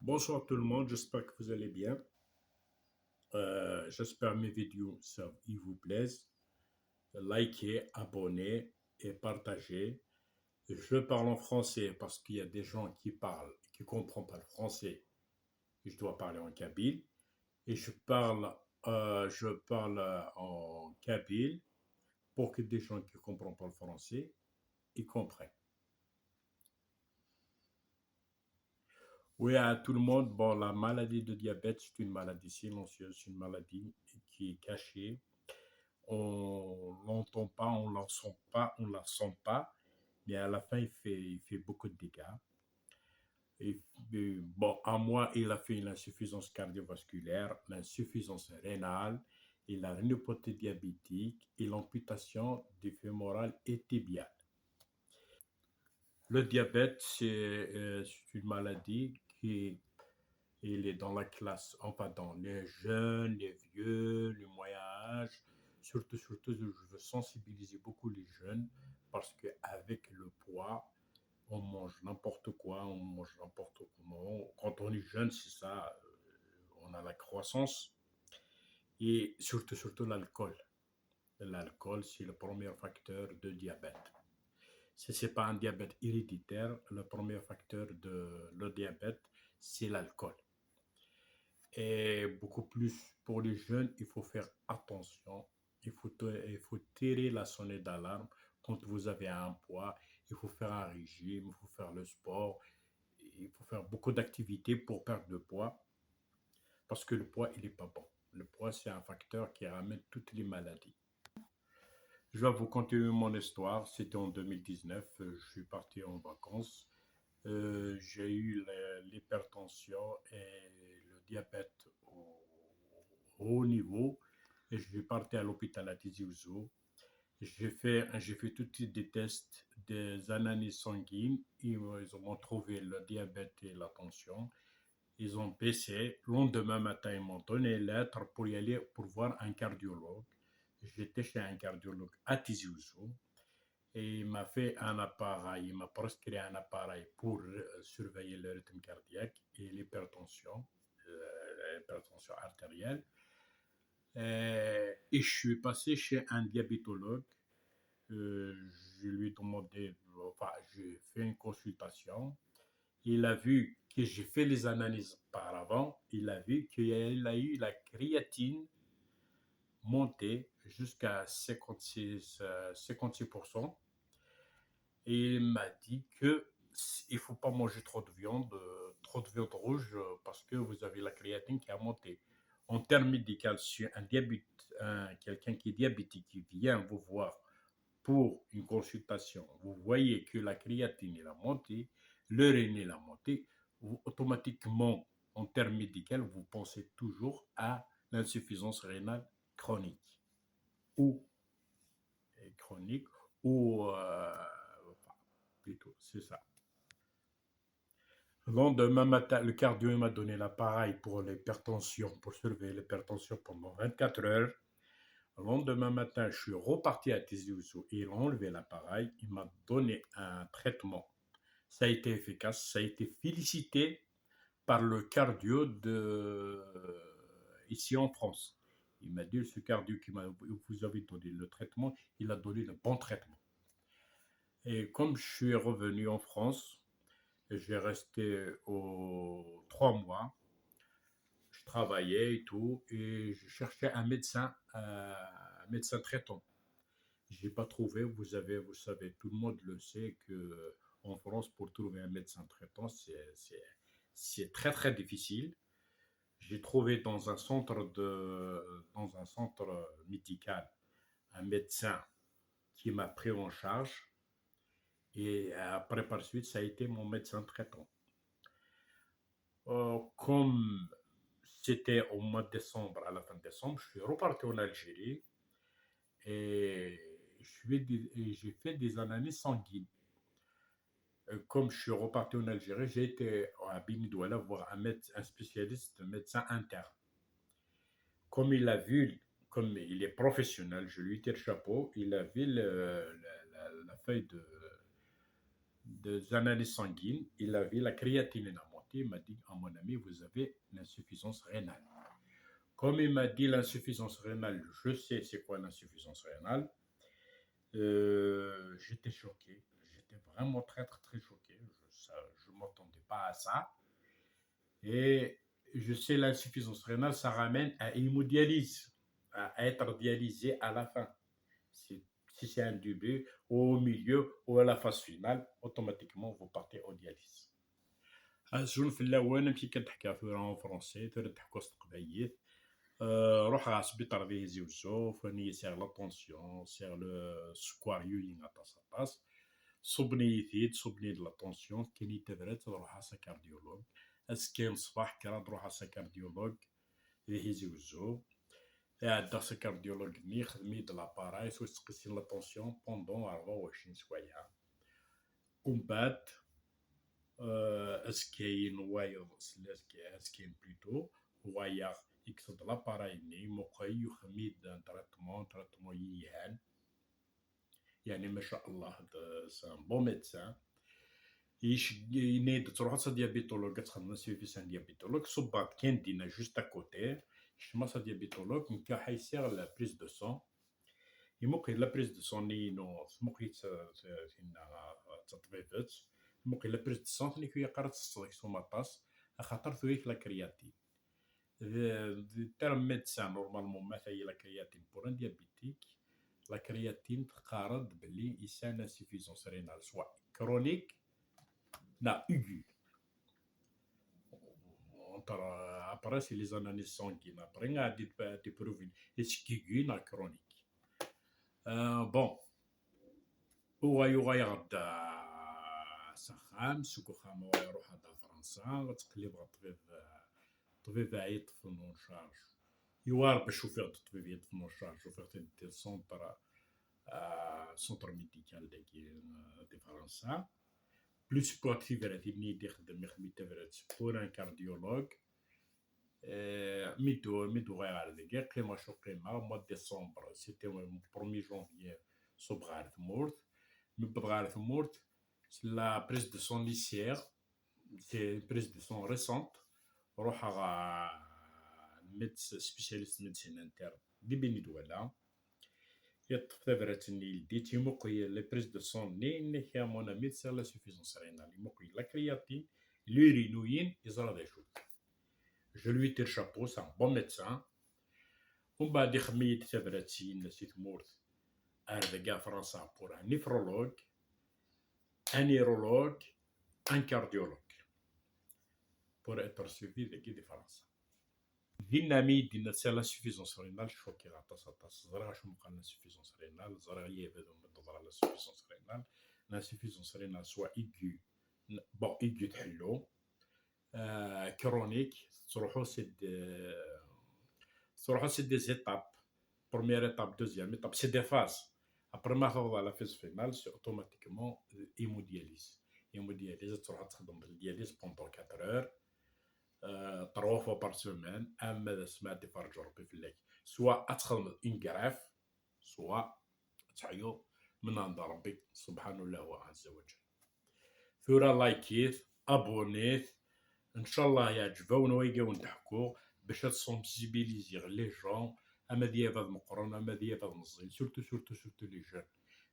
Bonsoir tout le monde, j'espère que vous allez bien. J'espère que mes vidéos ils vous plaisent. Likez, abonnez et partagez. Je parle en français parce qu'il y a des gens qui parlent et qui ne comprennent pas le français. Je dois parler en kabyle. Et je parle en kabyle pour que des gens qui ne comprennent pas le français, ils comprennent. Oui, à tout le monde, bon, la maladie de diabète, c'est une maladie silencieuse, c'est une maladie qui est cachée. On l'entend pas, on la sent pas, on la sent pas, mais à la fin, il fait beaucoup de dégâts. Bon, à moi, il a fait une insuffisance cardiovasculaire, l'insuffisance rénale, et la rénopathie diabétique et l'amputation du fémoral et tibial. Le diabète, c'est une maladie qui il est dans la classe, enfin dans les jeunes, les vieux, le moyen âge. Surtout, je veux sensibiliser beaucoup les jeunes parce qu'avec le poids, on mange n'importe quoi, on mange n'importe comment. Quand on est jeune, c'est ça, on a la croissance et surtout l'alcool. L'alcool, c'est le premier facteur de diabète. Si ce n'est pas un diabète héréditaire, le premier facteur de le diabète, c'est l'alcool. Et beaucoup plus pour les jeunes, il faut faire attention. Il faut tirer la sonnette d'alarme quand vous avez un poids. Il faut faire un régime, il faut faire le sport. Il faut faire beaucoup d'activités pour perdre de poids parce que le poids, il n'est pas bon. Le poids, c'est un facteur qui ramène toutes les maladies. Je vais vous continuer mon histoire. C'était en 2019. Je suis parti en vacances. J'ai eu l'hypertension et le diabète au haut niveau. Et je suis parti à l'hôpital à Tizi Ouzou. J'ai fait tous des tests, des analyses sanguines. Ils m'ont trouvé le diabète et la tension. Ils ont baissé. Le lendemain matin, ils m'ont donné une lettre pour y aller pour voir un cardiologue. J'étais chez un cardiologue à Tizi Ouzou. Et il m'a fait un appareil, il m'a prescrit un appareil pour surveiller le rythme cardiaque et l'hypertension artérielle. Et je suis passé chez un diabétologue. Euh, je lui ai demandé, enfin, j'ai fait une consultation. Il a vu que j'ai fait les analyses par avant. Il a vu qu'il a eu la créatine montée jusqu'à 56%. Et il m'a dit que il faut pas manger trop de viande rouge parce que vous avez la créatine qui a monté. En termes médicaux, si quelqu'un qui est diabétique qui vient vous voir pour une consultation, vous voyez que la créatine est a monté, le rein a monté, vous, automatiquement, en termes médicaux, vous pensez toujours à l'insuffisance rénale chronique ou chronique ou enfin, plutôt, c'est ça. Le lendemain matin, le cardio m'a donné l'appareil pour l'hypertension, pour surveiller l'hypertension pendant 24 heures. Le lendemain matin, je suis reparti à Tizi Ouzou et il a enlevé l'appareil. Il m'a donné un traitement. Ça a été efficace. Ça a été félicité par le cardio ici en France. Il m'a dit, ce cardio qui vous avez donné le traitement, il a donné le bon traitement. Et comme je suis revenu en France, j'ai resté aux 3 mois. Je travaillais et tout, et je cherchais un médecin traitant. Je n'ai pas trouvé. Vous savez, tout le monde le sait que en France, pour trouver un médecin traitant, c'est très très difficile. J'ai trouvé dans un centre médical un médecin qui m'a pris en charge. Et après, par suite, ça a été mon médecin traitant. Comme c'était au mois de décembre, à la fin de décembre, je suis reparti en Algérie et j'ai fait des analyses sanguines. Comme je suis reparti en Algérie, j'ai été à Beni Douala voir un spécialiste, un médecin interne. Comme il a vu, comme il est professionnel, je lui tire le chapeau, il a vu la feuille des analyses sanguines, il a vu la créatine. consulté, il m'a dit, à mon ami, vous avez l'insuffisance rénale. Comme il m'a dit l'insuffisance rénale, je sais c'est quoi l'insuffisance rénale. J'étais choqué. J'étais vraiment très, très, très choqué. Je ne m'attendais pas à ça. Et je sais l'insuffisance rénale, ça ramène à hémodialyse, à être dialysé à la fin. Si c'est un début, ou au milieu, ou à la phase finale, automatiquement, vous partez en dialyse. الشغل في الاول نمشي كنتحكى في فرونسي تحكوا استقبايات روح على السبيطار فيه يزيوزو فاني سير لا طونسيون سير لو السكوار يولي طاس طاس صبني يثيد صبني لا طونسيون كيني تبرد تروح على كارديولوج اسكين صباح كرا تروح على كارديولوج فيه يزيوزو عدا كارديولوج ني خدمي د لاباراي تقيسي لا طونسيون بوندون 24 سوايع ومن بعد اسكاين وايض اسكاين بلوتو وايض يكتب لاباراي ني موقعي يخميد تريتمون ييهان يعني ما شاء الله سان بون ميدسان ينيد تروح سا ديابيتولوج تخدم سيرفيس ان ديابيتولوج صباط كاين دينا جوست اكوتي شما سا ديابيتولوج نكا حيسير لا بريز دو سون يمكن لا بريز دو سون نينو ممكن تطبيبات ممكن لا بريز دو سون ثاني كي قرات تصدق سوماطاس خاطر ثويك لا كرياتين تيرم ميدسان نورمالمون ما ثاي لا كرياتين بور ان ديابيتيك لا كرياتين تقارد بلي إنسان انسيفيزونس رينال سوا كرونيك لا ايغو après c'est les analyses sanguines après on a des preuves est-ce qu'aiguë na chronique bon هو يغير سخان سوكو خامو يروح هذا فرنسا تقلب طبيب عيط في نون شارج يوار بشوفير الطبيب يد في نون شارج شوفير دي سونتر ميديكال دي فرنسا بلوس بواتيفرات يبني يخدم يخدم تفرات بور ان كارديولوج ميدو غير على ذيك قيمة شو قيمة موا ديسمبر سيتي 1 جونفيي صبغ على ثمورت مبغى على ثمورت لا بريز دو سون ليسيير سي بريز دو سون ريسونت روح على ميدس سبيسياليست ميديسين انترن دي بيني دولا يطف تبرات ني ديتي موقي لي بريز دو سون ني كي مون امي سير لا سوفيسونس رينال موقي لا كرياتين لورينوين يزرا دا شوف جو لوي تير شابو سان بون ميدسان ومن بعد يخميت تبرات سي ثمورت هذا كاع فرنسا بور ان نيفرولوج ان نيرولوج ان كارديولوج بور اتر سوفي دي فرنسا دينامي دينا سير لا سوفيسونس رينال شوكي طاس زرا شنو قال لا سوفيسونس رينال زرا يبدو من تضرا لا سوفيسونس رينال لا سوفيسونس رينال سوا ايغو بون ايغو تحلو كرونيك تروحو سي دي زيتاب بروميير ايتاب دوزيام ايتاب سي دي فاز ابري ما توصل على فيز فينال سي اوتوماتيكمون هيمودياليز تروح تخدم بالدياليز بوندون 4 اور 3 فوا بار سومان اما سمعتي فرج ربي في الليل سواء تخدم اون غراف سواء تعيو من عند ربي سبحانه الله عز وجل ثورة لايكيت ابونيت ان شاء الله يعجبون ويقاو نضحكو باش تسونسيبيليزيغ لي جون اما ديال مقرون اما ديال نزيل سورتو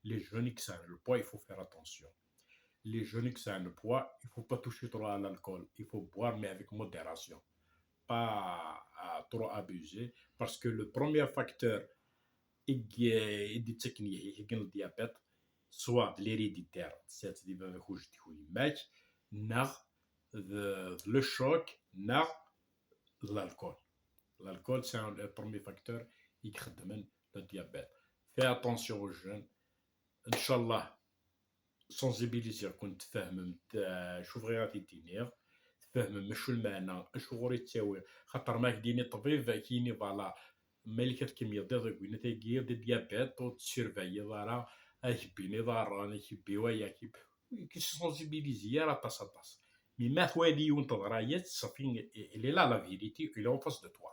لي جون qui sont le poids il faut faire attention les jeunes qui ont le poids il faut pas toucher trop à l'alcool il faut boire mais avec modération pas trop abuser parce que le premier facteur اللي تكنيه يقن الديابيت soit de l'héréditaire c'est دي بابا خوجتي ويماك ناغ le choc ناغ l'alcool. L'alcool, c'est le premier facteur qui crée le diabète. Fais attention aux jeunes. Inch'Allah, sensibiliser كنت تفهم شوف غير غادي دينير تفهم شو المعنى اش غوري تساوي خاطر ما كديني طبيب كيني فوالا ملي كتكمل ديك نتايا دي ديابيت وتسيرفاي راه كيبيني ضار كيبي ويا كي سونسيبيليزي راه طاس مي ما ثوالي وانتظرايات صافي اللي لا فيريتي اللي اون فاس دو توا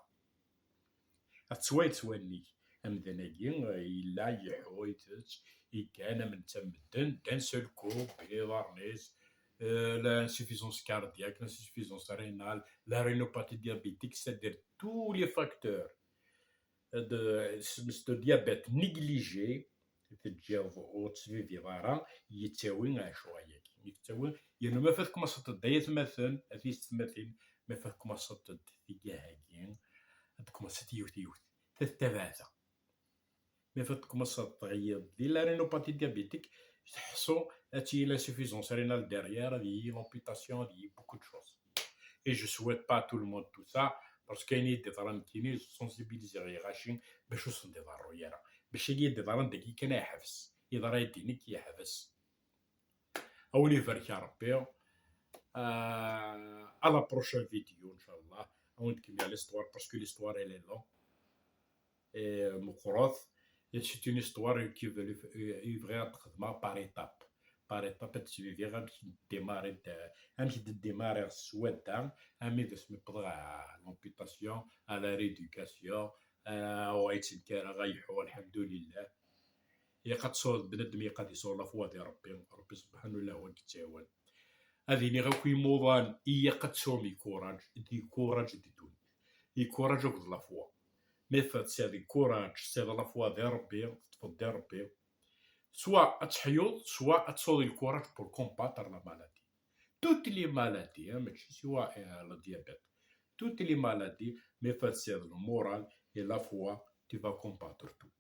تسوالني امدناكي الا يحويت كان من تمدن دان سول كوب بلي ضارنيس l'insuffisance cardiaque, l'insuffisance rénale, la rénopathie diabétique, c'est-à-dire tous les facteurs de diabète négligé تجي وتسفيفي ضرا يتساوي شويه يتساوي يعني ما فات كما صدت دايت مثلا هذه ستماثيل ما فات كما صدت تيجاهين كما ستيوت يوت تتبعثا ما فات كما صدت غيض دي لا رينوباتي ديابيتيك تحسو هاتي لا سوفيزونس رينال ديريير هذه لومبيتاسيون هذه بوكو دو شوز et je souhaite pas à tout le monde tout ça parce qu'il y a des gens qui sensibilisés غاشين باش وصل دي ضرو يرى باش يجي دي ضران داكي كان يحبس يضرا يدينك يحبس اولي يبارك يا ربي على بروشان فيديو ان شاء الله نكمل على l'histoire parce que l'histoire elle est longue et مقروض c'est une histoire qui veut يبغي تخدمها par étape par étape تسويفي غنمشي ديماري غنمشي ديماري السواده غنمي باش نبدا على لومبيتاسيون على ريدوكاسيون ويتسكر غيحو الحمد لله هي قتصور بنادم قد يصور لافوا ديال ربي سبحانه الله هو الكتاوان هذه اللي غاكوي موضان هي قد سومي كوراج دي كوراج دي دون هي كوراج وقد لافوا مي فات سي كوراج سي لافوا ديال ربي تفضل ديال ربي soit تحيوض soit تصوض الكوراج pour combattre la maladie toutes les maladies ماشي سوا le diabète toutes les maladies mais faut c'est le moral et la foi tu vas combattre tout